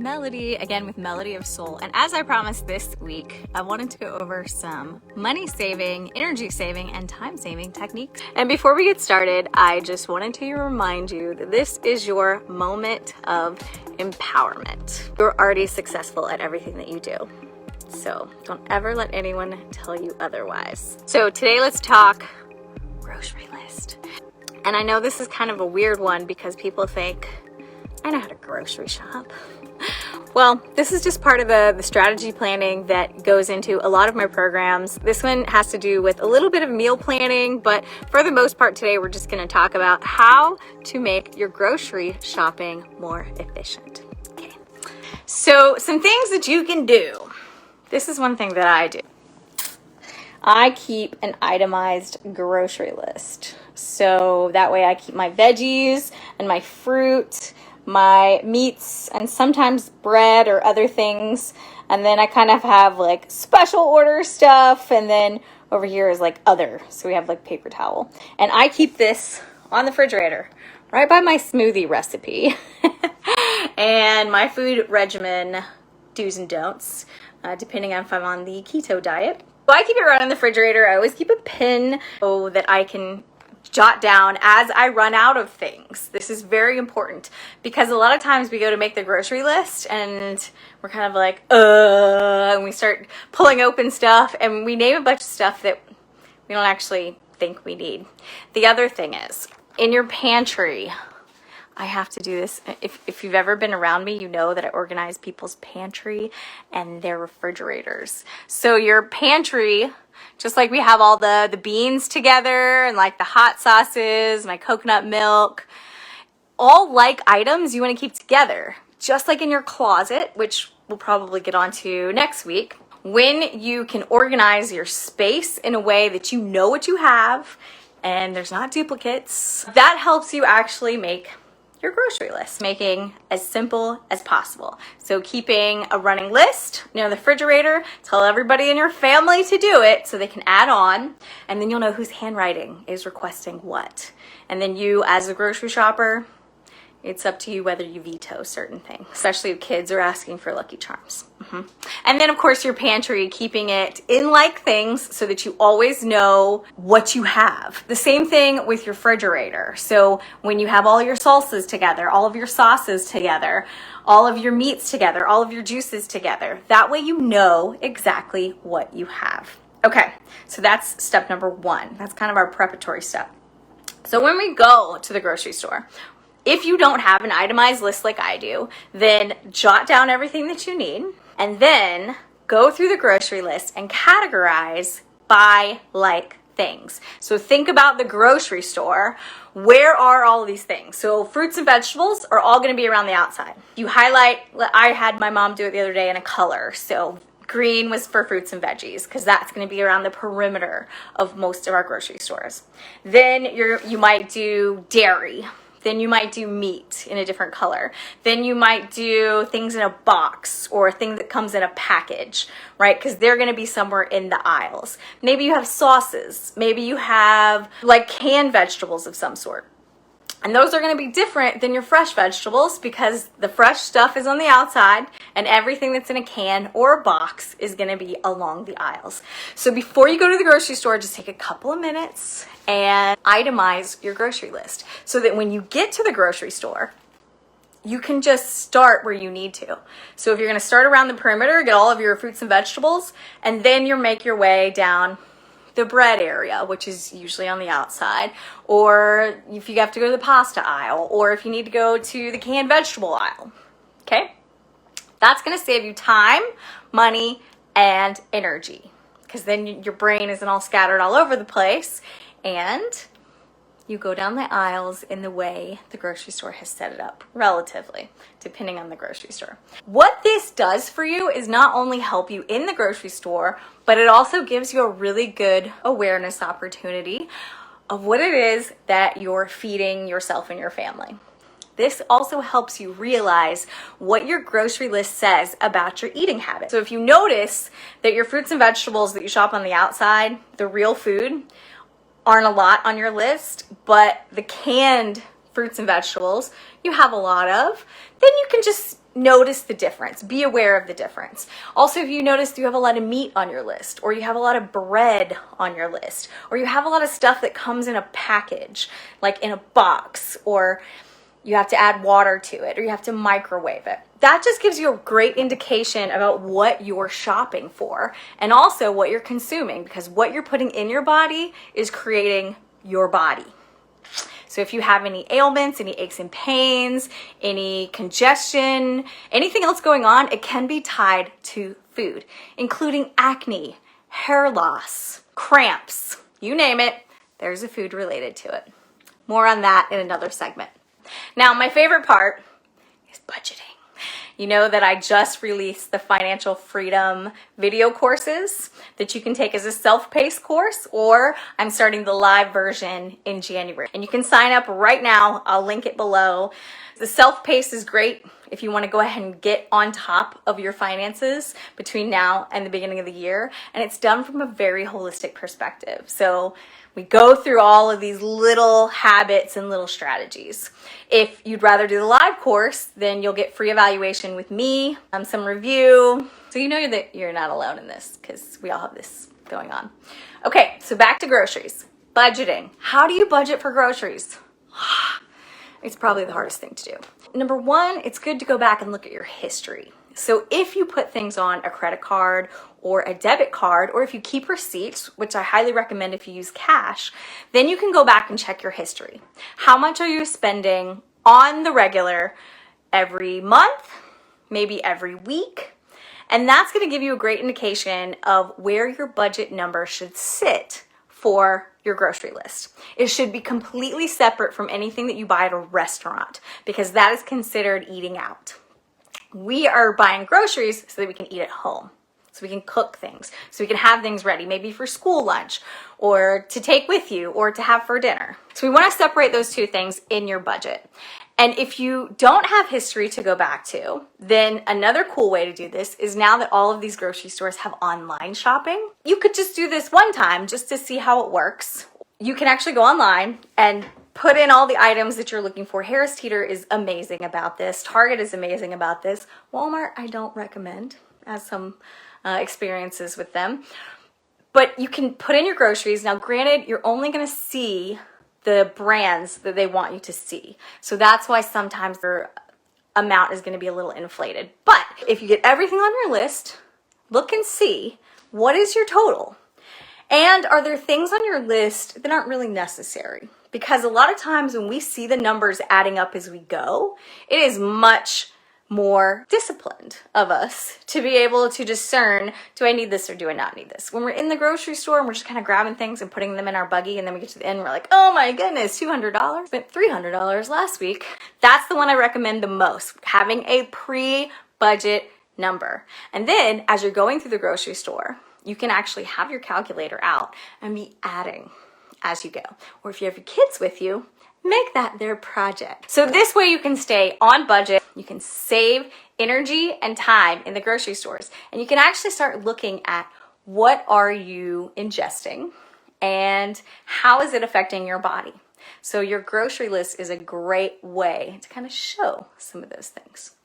Melody, again with Melody of Soul. And as I promised this week, I wanted to go over some money saving, energy saving, and time saving techniques. And before we get started, I just wanted to remind you that this is your moment of empowerment. You're already successful at everything that you do. So don't ever let anyone tell you otherwise. So today let's talk grocery list. And I know this is kind of a weird one because people think, I know how to grocery shop. Well, this is just part of the strategy planning that goes into a lot of my programs. This one has to do with a little bit of meal planning, but for the most part today, we're just going to talk about how to make your grocery shopping more efficient. Okay. So some things that you can do. This is one thing that I do. I keep an itemized grocery list. So that way I keep my veggies and my fruit, my meats, and sometimes bread or other things. And then I kind of have like special order stuff. And then over here is like other. So we have like paper towel. And I keep this on the refrigerator right by my smoothie recipe and my food regimen do's and don'ts, depending on if I'm on the keto diet. So I keep it right on the refrigerator. I always keep a pin so that I can jot down as I run out of things. This is very important because a lot of times we go to make the grocery list and we're kind of like, and we start pulling open stuff and we name a bunch of stuff that we don't actually think we need. The other thing is, in your pantry, I have to do this. If you've ever been around me, you know that I organize people's pantry and their refrigerators. So your pantry, just like we have all the beans together and like the hot sauces, my coconut milk, all like items you want to keep together. Just like in your closet, which we'll probably get onto next week. When you can organize your space in a way that you know what you have and there's not duplicates, that helps you actually make your grocery list, making as simple as possible. So keeping a running list near the refrigerator, tell everybody in your family to do it so they can add on, and then you'll know whose handwriting is requesting what. And then you, as a grocery shopper, it's up to you whether you veto certain things, especially if kids are asking for Lucky Charms. And then, of course, your pantry, keeping it in like things so that you always know what you have. The same thing with your refrigerator. So when you have all your salsas together, all of your sauces together, all of your meats together, all of your juices together, that way you know exactly what you have. Okay, so that's step number one. That's kind of our preparatory step. So when we go to the grocery store, if you don't have an itemized list like I do, then jot down everything that you need and then go through the grocery list and categorize by like things. So think about the grocery store. Where are all of these things? So fruits and vegetables are all going to be around the outside. You highlight, I had my mom do it the other day in a color. So green was for fruits and veggies because that's going to be around the perimeter of most of our grocery stores. Then you might do dairy. Then you might do meat in a different color. Then you might do things in a box or a thing that comes in a package, right? Because they're going to be somewhere in the aisles. Maybe you have sauces. Maybe you have like canned vegetables of some sort. And those are going to be different than your fresh vegetables because the fresh stuff is on the outside and everything that's in a can or a box is going to be along the aisles. So before you go to the grocery store, just take a couple of minutes and itemize your grocery list so that when you get to the grocery store, you can just start where you need to. So if you're going to start around the perimeter, get all of your fruits and vegetables, and then you make your way down the bread area, which is usually on the outside, or if you have to go to the pasta aisle, or if you need to go to the canned vegetable aisle, okay? That's gonna save you time, money, and energy, because then your brain isn't all scattered all over the place, and you go down the aisles in the way the grocery store has set it up, relatively, depending on the grocery store. What this does for you is not only help you in the grocery store, but it also gives you a really good awareness opportunity of what it is that you're feeding yourself and your family. This also helps you realize what your grocery list says about your eating habits. So if you notice that your fruits and vegetables that you shop on the outside, the real food, aren't a lot on your list, but the canned fruits and vegetables you have a lot of, then you can just notice the difference. Be aware of the difference. Also, if you notice you have a lot of meat on your list, or you have a lot of bread on your list, or you have a lot of stuff that comes in a package, like in a box, or you have to add water to it, or you have to microwave it. That just gives you a great indication about what you're shopping for and also what you're consuming, because what you're putting in your body is creating your body. So if you have any ailments, any aches and pains, any congestion, anything else going on, it can be tied to food, including acne, hair loss, cramps, you name it, there's a food related to it. More on that in another segment. Now, my favorite part is budgeting. You know that I just released the financial freedom video courses that you can take as a self-paced course, or I'm starting the live version in January. And you can sign up right now. I'll link it below. The self-paced is great if you want to go ahead and get on top of your finances between now and the beginning of the year. And it's done from a very holistic perspective. So we go through all of these little habits and little strategies. If you'd rather do the live course, then you'll get free evaluation with me, some review. So you know that you're not alone in this, because we all have this going on. Okay, so back to groceries. Budgeting. How do you budget for groceries? It's probably the hardest thing to do. Number one, it's good to go back and look at your history. So if you put things on a credit card or a debit card, or if you keep receipts, which I highly recommend if you use cash, then you can go back and check your history. How much are you spending on the regular every month, maybe every week? And that's going to give you a great indication of where your budget number should sit for your grocery list. It should be completely separate from anything that you buy at a restaurant, because that is considered eating out. We are buying groceries so that we can eat at home, so we can cook things, so we can have things ready, maybe for school lunch, or to take with you, or to have for dinner. So we want to separate those two things in your budget. And if you don't have history to go back to, then another cool way to do this is, now that all of these grocery stores have online shopping, you could just do this one time just to see how it works. You can actually go online and put in all the items that you're looking for. Harris Teeter is amazing about this. Target is amazing about this. Walmart, I don't recommend, as some experiences with them. But you can put in your groceries. Now, granted, you're only going to see the brands that they want you to see. So that's why sometimes your amount is going to be a little inflated. But if you get everything on your list, look and see, what is your total? And are there things on your list that aren't really necessary? Because a lot of times when we see the numbers adding up as we go, it is much more disciplined of us to be able to discern, do I need this or do I not need this? When we're in the grocery store and we're just kind of grabbing things and putting them in our buggy, and then we get to the end and we're like, oh my goodness, $200, spent $300 last week. That's the one I recommend the most, having a pre-budget number. And then as you're going through the grocery store, you can actually have your calculator out and be adding as you go. Or if you have your kids with you, make that their project. So this way you can stay on budget, you can save energy and time in the grocery stores, and you can actually start looking at what are you ingesting and how is it affecting your body. So your grocery list is a great way to kind of show some of those things.